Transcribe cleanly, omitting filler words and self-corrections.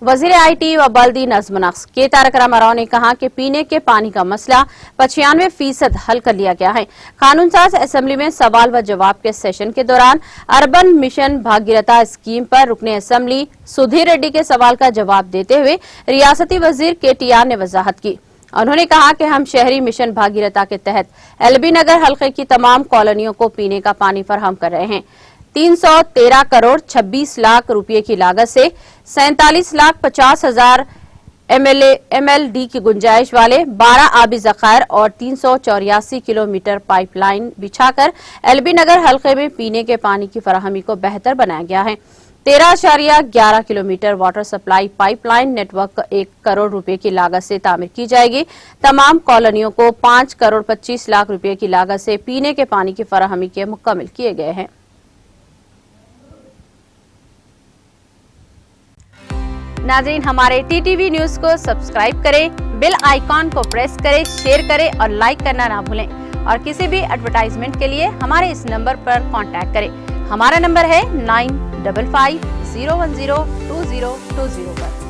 वज़ीर IT व बल्दी नज़्म नक्श के तारक रामाराव ने कहा कि पीने के पानी का मसला 95% हल कर लिया गया है। कानून साज असेंबली में सवाल व जवाब के सेशन के दौरान अर्बन मिशन भागीरथा स्कीम पर रुकने असेंबली सुधीर रेड्डी के सवाल का जवाब देते हुए रियासती वजीर KTR ने वजाहत की। उन्होंने कहा कि हम शहरी मिशन भागीरथा के तहत LB नगर हल्के की तमाम कॉलोनियों को पीने का पानी फराहम कर रहे हैं। 313 करोड़ 26 लाख रुपए की लागत से 47,50,000 MLD की गुंजाइश वाले 12 आबी जखायर और 384 किलोमीटर पाइपलाइन बिछाकर LB नगर हल्के में पीने के पानी की फराहमी को बेहतर बनाया गया है। 13.11 kilometre water supply pipeline network 1 crore रुपए की लागत से तामीर की जाएगी। तमाम कॉलोनियों को 5 करोड़ 25 लाख रुपए की लागत से पीने के पानी की फराहमी के मुकम्मल किए गए हैं। नाज़रीन, हमारे TTV न्यूज को सब्सक्राइब करें, बेल आइकॉन को प्रेस करें, शेयर करें और लाइक करना ना भूलें। और किसी भी एडवर्टाइजमेंट के लिए हमारे इस नंबर पर कांटेक्ट करें। हमारा नंबर है 9550102020 पर।